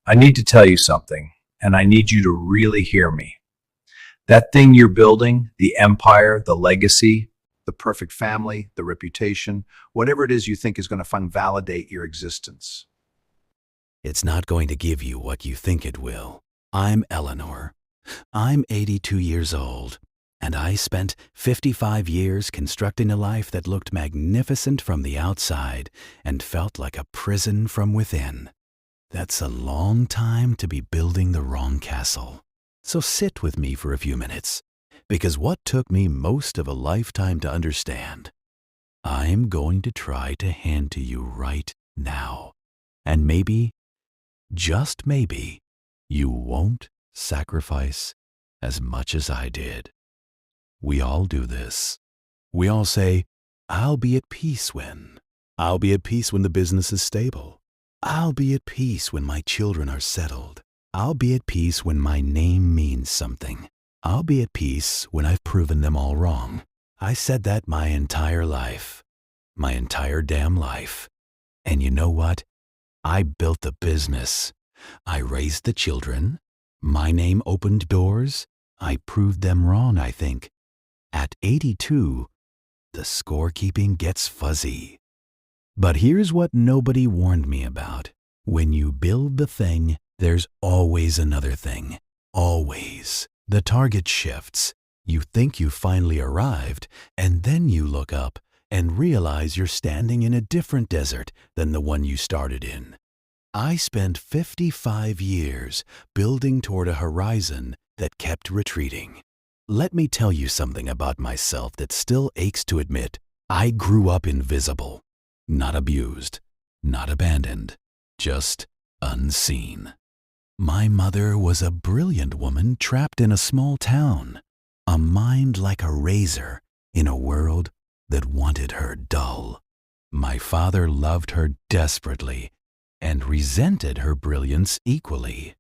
I need to tell you something, and I need you to really hear me. That thing you're building, the empire, the legacy, the perfect family, the reputation, whatever it is you think is going to validate your existence. It's not going to give you what you think it will. I'm Eleanor. I'm 82 years old, and I spent 55 years constructing a life that looked magnificent from the outside and felt like a prison from within. That's a long time to be building the wrong castle. So sit with me for a few minutes, because what took me most of a lifetime to understand, I'm going to try to hand to you right now. And maybe, just maybe, you won't sacrifice as much as I did. We all do this. We all say, I'll be at peace when. I'll be at peace when the business is stable. I'll be at peace when my children are settled. I'll be at peace when my name means something. I'll be at peace when I've proven them all wrong. I said that my entire life. My entire damn life. And you know what? I built the business. I raised the children. My name opened doors. I proved them wrong, I think. At 82, the scorekeeping gets fuzzy. But here's what nobody warned me about. When you build the thing, there's always another thing. Always. The target shifts. You think you finally arrived, and then you look up and realize you're standing in a different desert than the one you started in. I spent 55 years building toward a horizon that kept retreating. Let me tell you something about myself that still aches to admit. I grew up invisible, not abused, not abandoned, just unseen. My mother was a brilliant woman trapped in a small town, a mind like a razor in a world that wanted her dull. My father loved her desperately and resented her brilliance equally.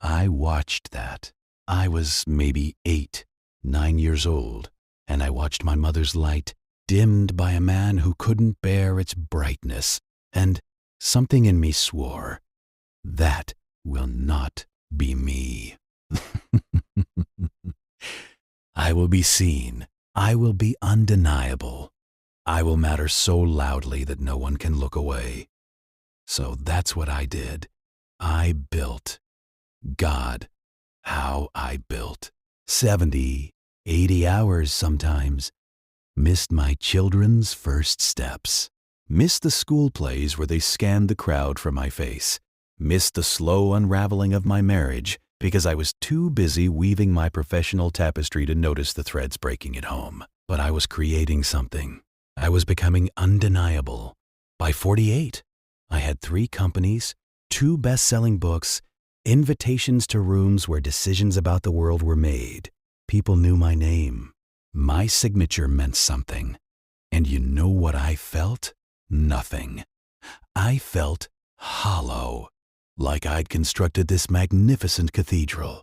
I watched that. I was maybe 8, 9 years old, and I watched my mother's light dimmed by a man who couldn't bear its brightness, and something in me swore, that will not be me. I will be seen. I will be undeniable. I will matter so loudly that no one can look away. So that's what I did. I built. God, how I built. 70, 80 hours sometimes. Missed my children's first steps. Missed the school plays where they scanned the crowd for my face. Missed the slow unraveling of my marriage because I was too busy weaving my professional tapestry to notice the threads breaking at home. But I was creating something. I was becoming undeniable. By 48, I had 3 companies, 2 best-selling books, invitations to rooms where decisions about the world were made. People knew my name. My signature meant something. And you know what I felt? Nothing. I felt hollow, like I'd constructed this magnificent cathedral.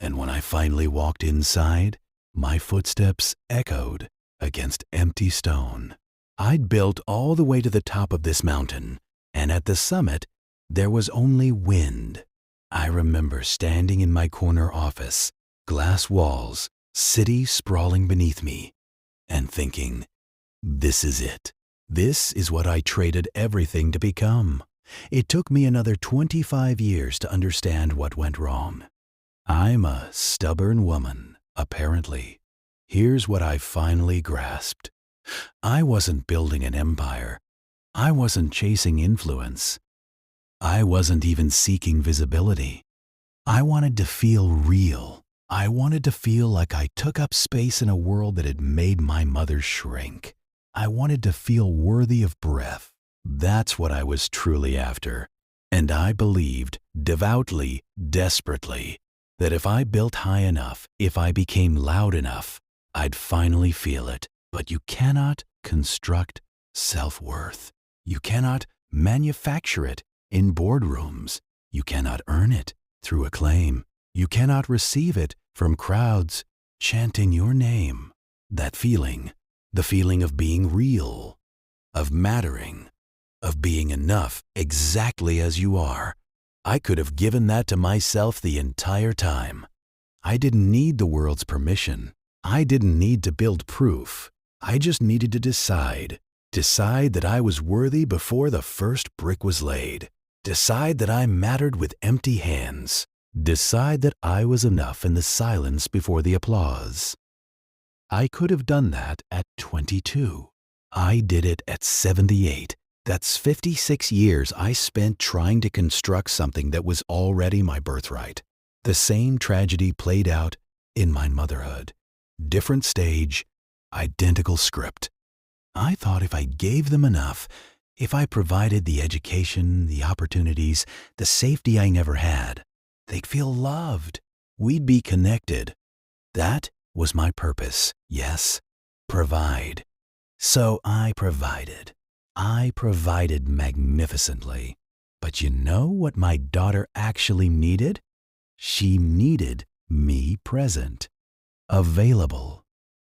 And when I finally walked inside, my footsteps echoed against empty stone. I'd built all the way to the top of this mountain, and at the summit, there was only wind. I remember standing in my corner office, glass walls, city sprawling beneath me, and thinking, this is it. This is what I traded everything to become. It took me another 25 years to understand what went wrong. I'm a stubborn woman, apparently. Here's what I finally grasped. I wasn't building an empire. I wasn't chasing influence. I wasn't even seeking visibility. I wanted to feel real. I wanted to feel like I took up space in a world that had made my mother shrink. I wanted to feel worthy of breath. That's what I was truly after. And I believed, devoutly, desperately, that if I built high enough, if I became loud enough, I'd finally feel it. But you cannot construct self-worth. You cannot manufacture it in boardrooms. You cannot earn it through acclaim. You cannot receive it from crowds chanting your name. That feeling, the feeling of being real, of mattering, of being enough exactly as you are, I could have given that to myself the entire time. I didn't need the world's permission. I didn't need to build proof. I just needed to decide. Decide that I was worthy before the first brick was laid. Decide that I mattered with empty hands. Decide that I was enough in the silence before the applause. I could have done that at 22. I did it at 78. That's 56 years I spent trying to construct something that was already my birthright. The same tragedy played out in my motherhood. Different stage, identical script. I thought if I gave them enough, if I provided the education, the opportunities, the safety I never had, they'd feel loved. We'd be connected. That was my purpose. Yes, provide. So I provided. I provided magnificently. But you know what my daughter actually needed? She needed me present, available,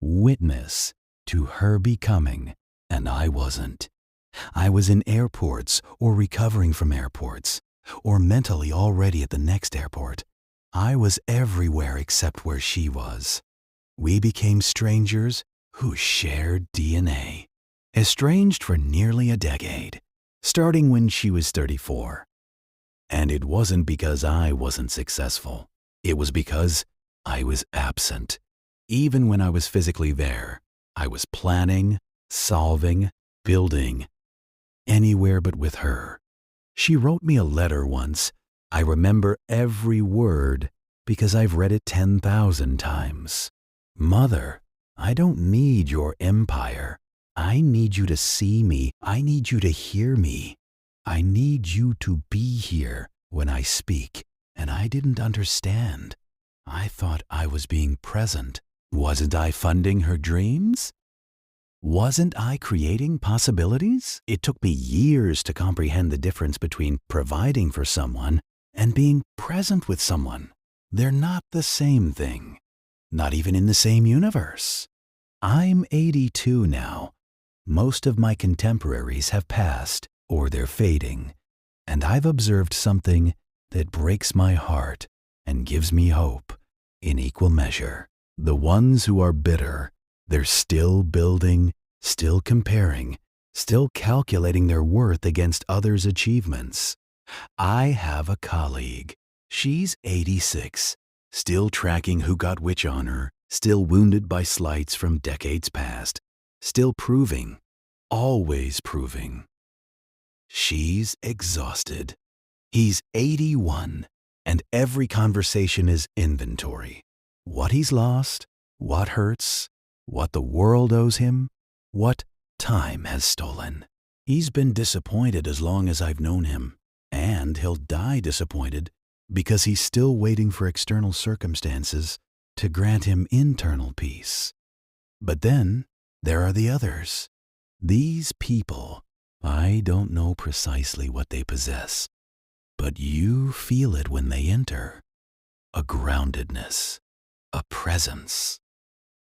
witness to her becoming, and I wasn't. I was in airports or recovering from airports, or mentally already at the next airport. I was everywhere except where she was. We became strangers who shared DNA. Estranged for nearly a decade, starting when she was 34. And it wasn't because I wasn't successful. It was because I was absent. Even when I was physically there, I was planning, solving, building. Anywhere but with her. She wrote me a letter once. I remember every word because I've read it 10,000 times. Mother, I don't need your empire. I need you to see me. I need you to hear me. I need you to be here when I speak. And I didn't understand. I thought I was being present. Wasn't I funding her dreams? Wasn't I creating possibilities? It took me years to comprehend the difference between providing for someone and being present with someone. They're not the same thing. Not even in the same universe. I'm 82 now. Most of my contemporaries have passed, or they're fading, and I've observed something that breaks my heart and gives me hope in equal measure. The ones who are bitter, they're still building, still comparing, still calculating their worth against others' achievements. I have a colleague. She's 86, still tracking who got which honor, still wounded by slights from decades past, still proving, always proving. She's exhausted. He's 81, and every conversation is inventory. What he's lost, what hurts, what the world owes him, what time has stolen. He's been disappointed as long as I've known him, and he'll die disappointed because he's still waiting for external circumstances to grant him internal peace. But then there are the others. These people, I don't know precisely what they possess, but you feel it when they enter. A groundedness, a presence.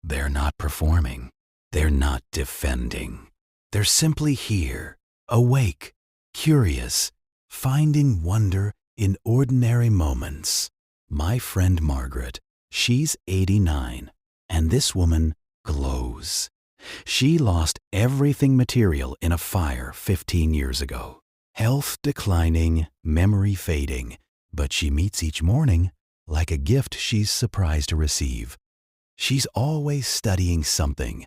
They're not performing. They're not defending. They're simply here, awake, curious, finding wonder in ordinary moments. My friend Margaret, she's 89, and this woman glows. She lost everything material in a fire 15 years ago. Health declining, memory fading, but she meets each morning like a gift she's surprised to receive. She's always studying something.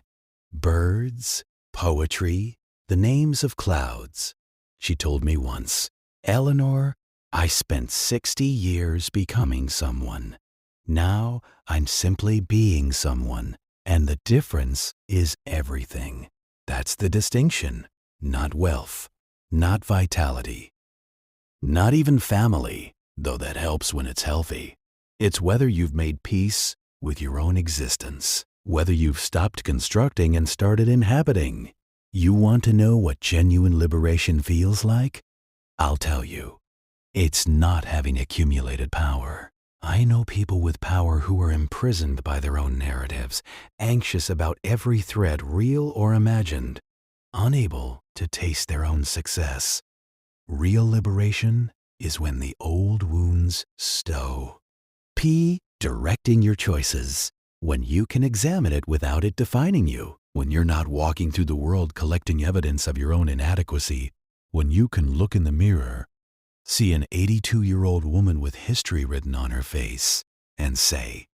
Birds, poetry, the names of clouds. She told me once, Eleanor, I spent 60 years becoming someone. Now I'm simply being someone, and the difference is everything. That's the distinction, not wealth, not vitality, not even family, though that helps when it's healthy. It's whether you've made peace with your own existence, whether you've stopped constructing and started inhabiting. You want to know what genuine liberation feels like? I'll tell you. It's not having accumulated power. I know people with power who are imprisoned by their own narratives, anxious about every thread, real or imagined, unable to taste their own success. Real liberation is when the old wounds stow. P, directing your choices, when you can examine it without it defining you, when you're not walking through the world collecting evidence of your own inadequacy, when you can look in the mirror, see an 82-year-old woman with history written on her face, and say,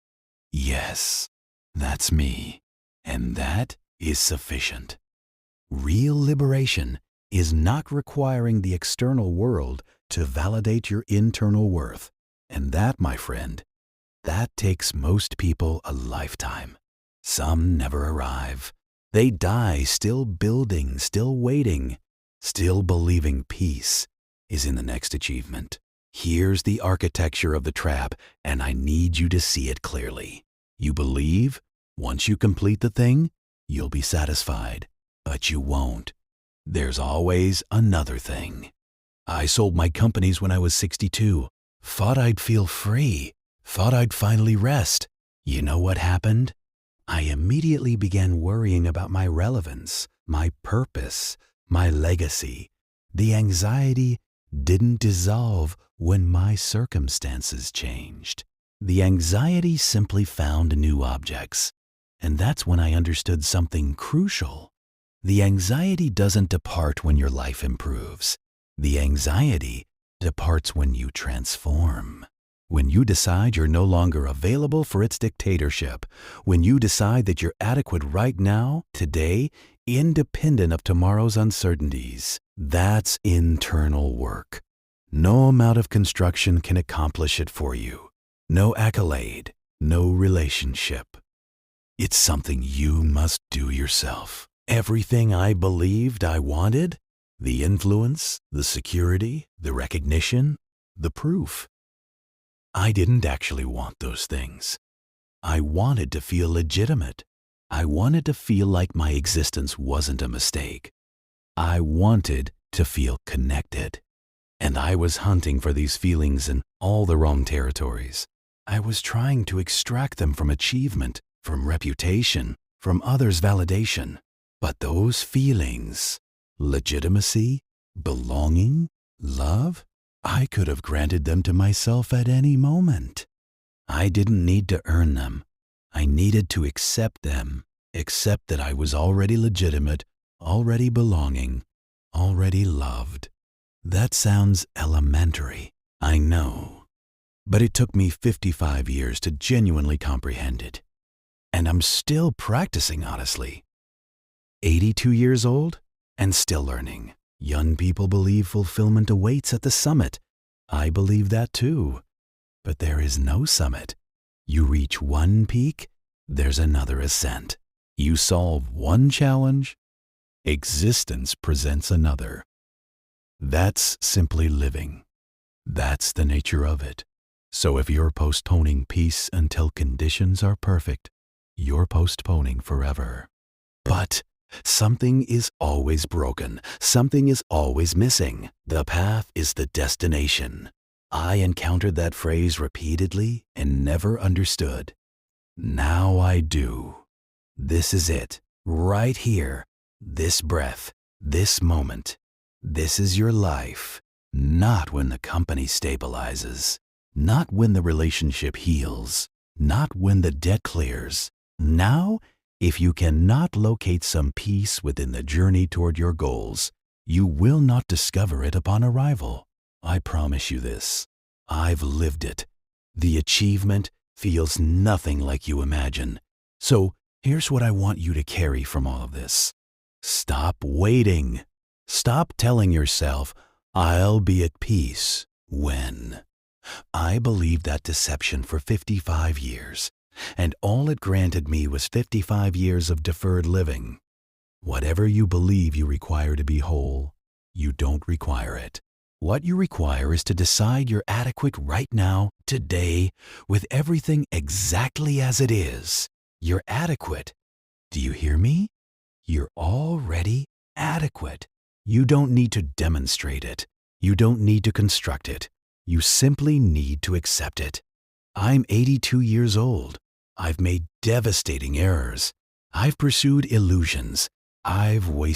yes, that's me, and that is sufficient. Real liberation is not requiring the external world to validate your internal worth. And that, my friend, that takes most people a lifetime. Some never arrive. They die still building, still waiting, still believing peace is in the next achievement. Here's the architecture of the trap, and I need you to see it clearly. You believe once you complete the thing, you'll be satisfied, but you won't. There's always another thing. I sold my companies when I was 62. Thought I'd feel free. Thought I'd finally rest. You know what happened? I immediately began worrying about my relevance, my purpose, my legacy. The anxiety didn't dissolve when my circumstances changed. The anxiety simply found new objects. And that's when I understood something crucial. The anxiety doesn't depart when your life improves. The anxiety departs when you transform. When you decide you're no longer available for its dictatorship. When you decide that you're adequate right now, today, independent of tomorrow's uncertainties. That's internal work. No amount of construction can accomplish it for you. No accolade, no relationship. It's something you must do yourself. Everything I believed I wanted, the influence, the security, the recognition, the proof. I didn't actually want those things. I wanted to feel legitimate. I wanted to feel like my existence wasn't a mistake. I wanted to feel connected. And I was hunting for these feelings in all the wrong territories. I was trying to extract them from achievement, from reputation, from others' validation. But those feelings, legitimacy, belonging, love, I could have granted them to myself at any moment. I didn't need to earn them. I needed to accept them, accept that I was already legitimate, already belonging, already loved. That sounds elementary, I know. But it took me 55 years to genuinely comprehend it. And I'm still practicing, honestly. 82 years old and still learning. Young people believe fulfillment awaits at the summit. I believe that too. But there is no summit. You reach one peak, there's another ascent. You solve one challenge, existence presents another. That's simply living. That's the nature of it. So if you're postponing peace until conditions are perfect, you're postponing forever. But something is always broken. Something is always missing. The path is the destination. I encountered that phrase repeatedly and never understood. Now I do. This is it. Right here. This breath. This moment. This is your life. Not when the company stabilizes. Not when the relationship heals. Not when the debt clears. Now, if you cannot locate some peace within the journey toward your goals, you will not discover it upon arrival. I promise you this. I've lived it. The achievement feels nothing like you imagine. So here's what I want you to carry from all of this. Stop waiting. Stop telling yourself, I'll be at peace when. I believed that deception for 55 years. And all it granted me was 55 years of deferred living. Whatever you believe you require to be whole, you don't require it. What you require is to decide you're adequate right now, today, with everything exactly as it is. You're adequate. Do you hear me? You're already adequate. You don't need to demonstrate it. You don't need to construct it. You simply need to accept it. I'm 82 years old. I've made devastating errors. I've pursued illusions. I've wasted